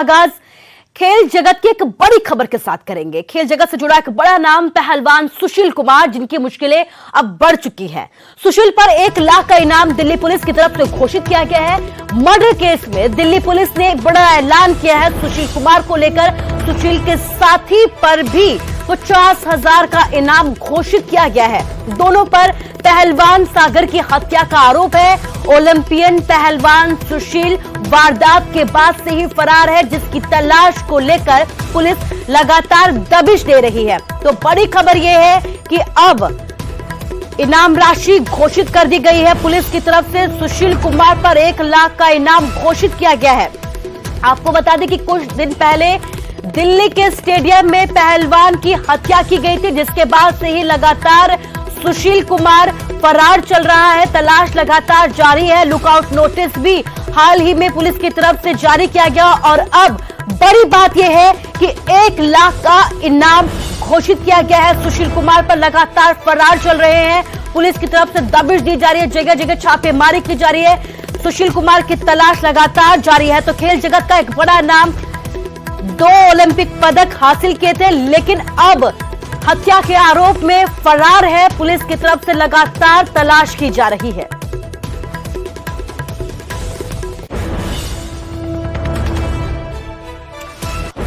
आगाज खेल जगत की एक बड़ी खबर के साथ करेंगे। खेल जगत से जुड़ा एक बड़ा नाम पहलवान सुशील कुमार, जिनकी मुश्किलें अब बढ़ चुकी हैं। सुशील पर 1 लाख का इनाम दिल्ली पुलिस की तरफ से घोषित किया गया है। मर्डर केस में दिल्ली पुलिस ने एक बड़ा ऐलान किया है सुशील कुमार को लेकर। सुशील के साथी पर भी 50,000 का इनाम घोषित किया गया है। दोनों पर पहलवान सागर की हत्या का आरोप है। ओलंपियन पहलवान सुशील वारदात के बाद से ही फरार है, जिसकी तलाश को लेकर पुलिस लगातार दबिश दे रही है। तो बड़ी खबर यह है कि अब इनाम राशि घोषित कर दी गई है पुलिस की तरफ से। सुशील कुमार पर 1 लाख का इनाम घोषित किया गया है। आपको बता दें कि कुछ दिन पहले दिल्ली के स्टेडियम में पहलवान की हत्या की गई थी, जिसके बाद से ही लगातार सुशील कुमार फरार चल रहा है। तलाश लगातार जारी है। लुकआउट नोटिस भी हाल ही में पुलिस की तरफ से जारी किया गया और अब बड़ी बात यह है कि 1 लाख का इनाम घोषित किया गया है। सुशील कुमार पर लगातार फरार चल रहे हैं। पुलिस की तरफ से दबिश दी जा रही है, जगह जगह छापेमारी की जा रही है। सुशील कुमार की तलाश लगातार जारी है। तो खेल जगत का एक बड़ा नाम, 2 ओलंपिक पदक हासिल किए थे, लेकिन अब हत्या के आरोप में फरार है। पुलिस की तरफ से लगातार तलाश की जा रही है।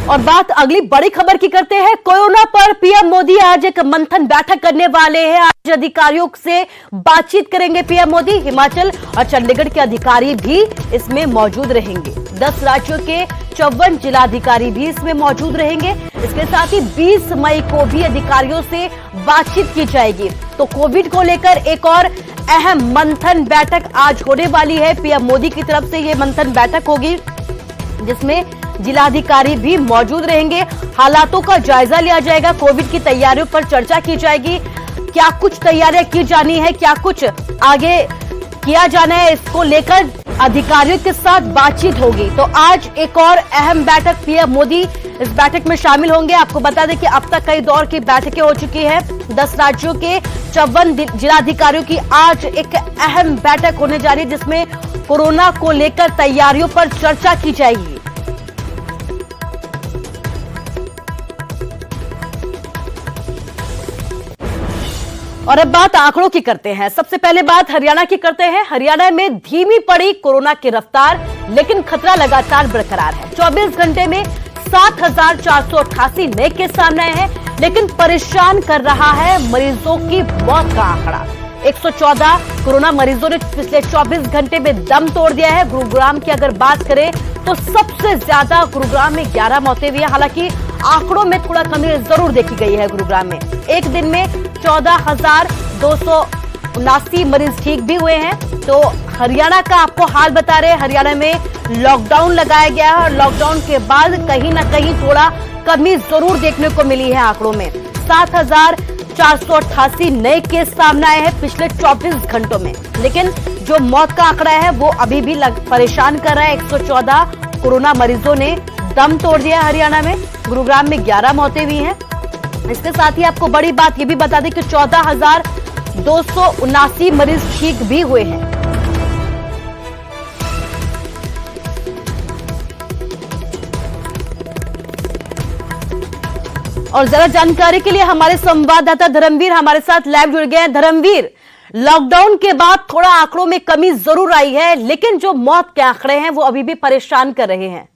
और बात अगली बड़ी खबर की करते हैं। कोरोना पर पीएम मोदी आज एक मंथन बैठक करने वाले हैं। आज अधिकारियों से बातचीत करेंगे पीएम मोदी। हिमाचल और चंडीगढ़ के अधिकारी भी इसमें मौजूद रहेंगे। 10 राज्यों के 54 जिलाधिकारी भी इसमें मौजूद रहेंगे। इसके साथ ही 20 मई को भी अधिकारियों से बातचीत की जाएगी। तो कोविड को लेकर एक और अहम मंथन बैठक आज होने वाली है। पीएम मोदी की तरफ से यह मंथन बैठक होगी, जिसमें जिलाधिकारी भी मौजूद रहेंगे। हालातों का जायजा लिया जाएगा। कोविड की तैयारियों पर चर्चा की जाएगी। क्या कुछ तैयारियां की जानी है, क्या कुछ आगे किया जाना है, इसको लेकर अधिकारियों के साथ बातचीत होगी। तो आज एक और अहम बैठक, पीएम मोदी इस बैठक में शामिल होंगे। आपको बता दें कि अब तक कई दौर की बैठकें हो चुकी है। 10 राज्यों के 54 जिलाधिकारियों की आज एक अहम बैठक होने जा रही है, जिसमें कोरोना को लेकर तैयारियों पर चर्चा की जाएगी। और अब बात आंकड़ों की करते हैं। सबसे पहले बात हरियाणा की करते हैं। हरियाणा में धीमी पड़ी कोरोना की रफ्तार, लेकिन खतरा लगातार बरकरार है। 24 घंटे में 7,488 नए केस सामने आए हैं, लेकिन परेशान कर रहा है मरीजों की मौत का आंकड़ा। 114 कोरोना मरीजों ने पिछले 24 घंटे में दम तोड़ दिया है। गुरुग्राम की अगर बात करें तो सबसे ज्यादा गुरुग्राम में 11 मौतें हुई है। हालांकि आंकड़ों में थोड़ा कमी जरूर देखी गई है। गुरुग्राम में एक दिन में 14,279 मरीज ठीक भी हुए हैं। तो हरियाणा का आपको हाल बता रहे हैं। हरियाणा में लॉकडाउन लगाया गया है और लॉकडाउन के बाद कहीं ना कहीं थोड़ा कमी जरूर देखने को मिली है आंकड़ों में। 7,488 नए केस सामने आए हैं पिछले 24 घंटों में, लेकिन जो मौत का आंकड़ा है वो अभी भी परेशान कर रहा है। 114 कोरोना मरीजों ने दम तोड़ दिया हरियाणा में। गुरुग्राम में 11 मौतें हुई हैं। इसके साथ ही आपको बड़ी बात यह भी बता दें कि 14,279 मरीज ठीक भी हुए हैं। और ज्यादा जानकारी के लिए हमारे संवाददाता धर्मवीर हमारे साथ लाइव जुड़ गए हैं। धर्मवीर, लॉकडाउन के बाद थोड़ा आंकड़ों में कमी जरूर आई है, लेकिन जो मौत के आंकड़े हैं वो अभी भी परेशान कर रहे हैं।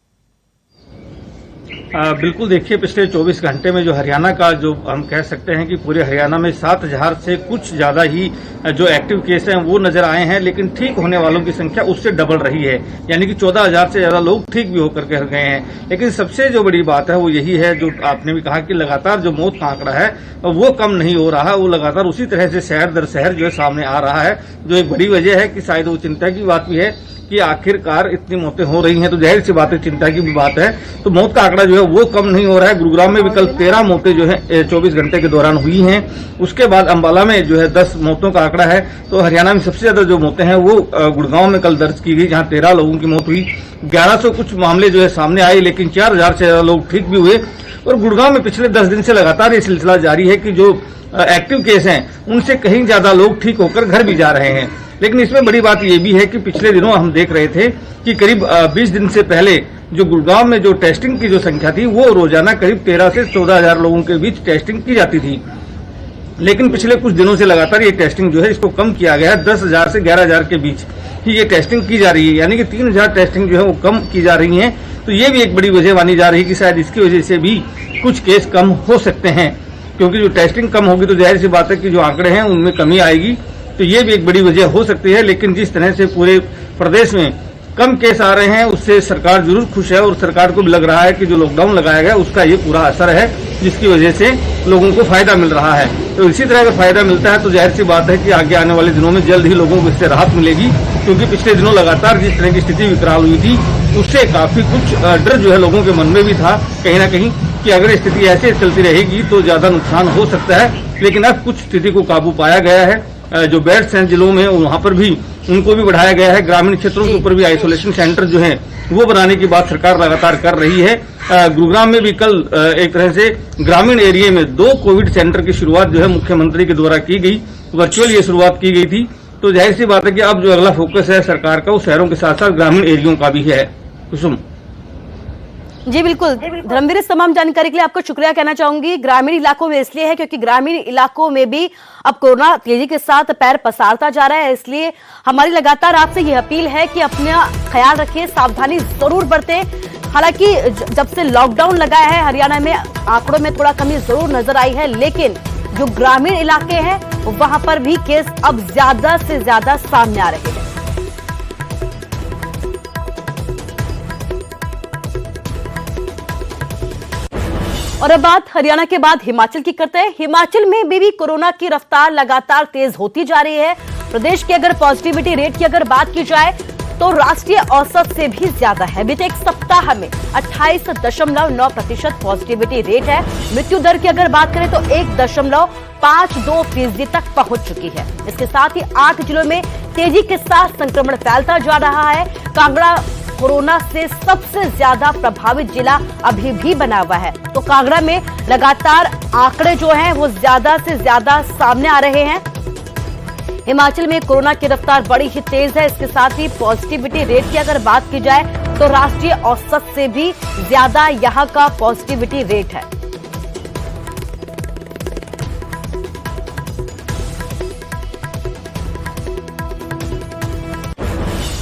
बिल्कुल, देखिए पिछले 24 घंटे में जो हरियाणा का, जो हम कह सकते हैं कि पूरे हरियाणा में 7,000 से कुछ ज्यादा ही जो एक्टिव केस हैं वो नजर आए हैं, लेकिन ठीक होने वालों की संख्या उससे डबल रही है। यानी कि 14,000 से ज्यादा लोग ठीक भी होकर के गए हैं। लेकिन सबसे जो बड़ी बात है वो यही है, जो आपने भी कहा कि लगातार जो मौत का आंकड़ा है वो कम नहीं हो रहा। वो लगातार उसी तरह से शहर दर शहर जो है सामने आ रहा है, जो एक बड़ी वजह है कि शायद वो चिंता की बात भी है कि आखिरकार इतनी मौतें हो रही हैं। तो जाहिर सी बात है, चिंता की भी बात है। तो मौत का आंकड़ा जो है वो कम नहीं हो रहा है। गुरुग्राम में भी कल 13 मौतें जो है 24 घंटे के दौरान हुई हैं। उसके बाद अंबाला में जो है 10 मौतों का आंकड़ा है। तो हरियाणा में सबसे ज्यादा जो मौतें हैं वो गुड़गांव में कल दर्ज की गई, जहां 13 लोगों की मौत हुई। 1100 कुछ मामले जो है सामने आए, लेकिन 4,000 से ज्यादा लोग ठीक भी हुए। और गुड़गांव में पिछले 10 दिन से लगातार ये सिलसिला जारी है कि जो एक्टिव केस हैं उनसे कहीं ज्यादा लोग ठीक होकर घर भी जा रहे हैं। लेकिन इसमें बड़ी बात यह भी है कि पिछले दिनों हम देख रहे थे कि करीब 20 दिन से पहले जो गुड़गांव में जो टेस्टिंग की जो संख्या थी वो रोजाना करीब 13 से 14,000 लोगों के बीच टेस्टिंग की जाती थी। लेकिन पिछले कुछ दिनों से लगातार ये टेस्टिंग जो है इसको कम किया गया है। 10,000 से 11,000 के बीच ही ये टेस्टिंग की जा रही है, यानी कि 3,000 टेस्टिंग जो है वो कम की जा रही है। तो ये भी एक बड़ी वजह मानी जा रही है कि शायद इसकी वजह से भी कुछ केस कम हो सकते हैं, क्योंकि जो टेस्टिंग कम होगी तो जाहिर सी बात है कि जो आंकड़े हैं उनमें कमी आएगी। तो ये भी एक बड़ी वजह हो सकती है। लेकिन जिस तरह से पूरे प्रदेश में कम केस आ रहे हैं उससे सरकार जरूर खुश है और सरकार को भी लग रहा है कि जो लॉकडाउन लगाया गया उसका ये पूरा असर है, जिसकी वजह से लोगों को फायदा मिल रहा है। तो इसी तरह का फायदा मिलता है तो जाहिर सी बात है कि आगे आने वाले दिनों में जल्द ही लोगों को इससे राहत मिलेगी, क्योंकि पिछले दिनों लगातार जिस तरह की स्थिति विकराल हुई थी उससे काफी कुछ डर जो है लोगों के मन में भी था कहीं ना कहीं कि अगर स्थिति ऐसे चलती रहेगी तो ज्यादा नुकसान हो सकता है। लेकिन अब कुछ स्थिति को काबू पाया गया है। जो बेड्स हैं जिलों में वहां पर भी उनको भी बढ़ाया गया है। ग्रामीण क्षेत्रों के ऊपर भी आइसोलेशन सेंटर जो है वो बनाने की बात सरकार लगातार कर रही है। गुरुग्राम में भी कल एक तरह से ग्रामीण एरिया में 2 कोविड सेंटर की शुरुआत जो है मुख्यमंत्री के द्वारा की गई, वर्चुअल ये शुरुआत की गई थी। तो जाहिर सी बात है कि अब जो अगला फोकस है सरकार का वो शहरों के साथ साथ ग्रामीण एरियो का भी है। कुसुम जी बिल्कुल धर्मवीर, इस तमाम जानकारी के लिए आपको शुक्रिया कहना चाहूंगी। ग्रामीण इलाकों में इसलिए है क्योंकि ग्रामीण इलाकों में भी अब कोरोना तेजी के साथ पैर पसारता जा रहा है, इसलिए हमारी लगातार आपसे यह अपील है कि अपना ख्याल रखिए, सावधानी जरूर बरतें। हालांकि जब से लॉकडाउन लगा है हरियाणा में आंकड़ों में थोड़ा कमी जरूर नजर आई है, लेकिन जो ग्रामीण इलाके हैं वहां पर भी केस अब ज्यादा से ज्यादा सामने आ रहे हैं। और अब बात हरियाणा के बाद हिमाचल की करते हैं। हिमाचल में भी कोरोना की रफ्तार लगातार तेज होती जा रही है। प्रदेश की अगर पॉजिटिविटी रेट की अगर बात की जाए तो राष्ट्रीय औसत से भी ज्यादा है। बीते एक सप्ताह में 28.9% पॉजिटिविटी रेट है। मृत्यु दर की अगर बात करें तो 1.52% तक पहुंच चुकी है। इसके साथ ही 8 जिलों में तेजी के साथ संक्रमण फैलता जा रहा है। कांगड़ा कोरोना से सबसे ज्यादा प्रभावित जिला अभी भी बना हुआ है। तो कांगड़ा में लगातार आंकड़े जो हैं वो ज्यादा से ज्यादा सामने आ रहे हैं। हिमाचल में कोरोना की रफ्तार बड़ी ही तेज है। इसके साथ ही पॉजिटिविटी रेट की अगर बात की जाए तो राष्ट्रीय औसत से भी ज्यादा यहां का पॉजिटिविटी रेट है।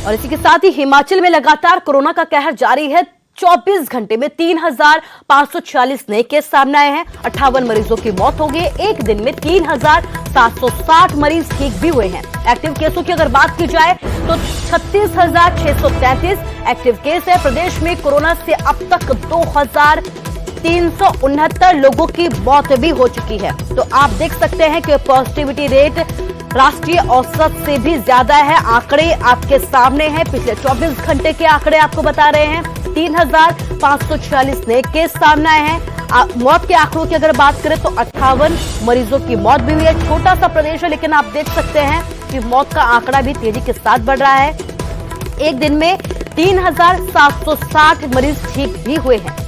और इसी के साथ ही हिमाचल में लगातार कोरोना का कहर जारी है। 24 घंटे में 3,546 नए केस सामने आए हैं। 58 मरीजों की मौत हो गई। एक दिन में 3,760 मरीज ठीक भी हुए हैं। एक्टिव केसों की अगर बात की जाए तो 36,633 एक्टिव केस है। प्रदेश में कोरोना से अब तक 2,369 लोगों की मौत भी हो चुकी है। तो आप देख सकते हैं कि पॉजिटिविटी रेट राष्ट्रीय औसत से भी ज्यादा है। आंकड़े आपके सामने हैं। पिछले 24 घंटे के आंकड़े आपको बता रहे हैं। 3,546 नए केस सामने आए हैं। मौत के आंकड़ों की अगर बात करें तो 58 मरीजों की मौत भी हुई है। छोटा सा प्रदेश है लेकिन आप देख सकते हैं कि मौत का आंकड़ा भी तेजी के साथ बढ़ रहा है। एक दिन में 3,760 मरीज ठीक भी हुए हैं।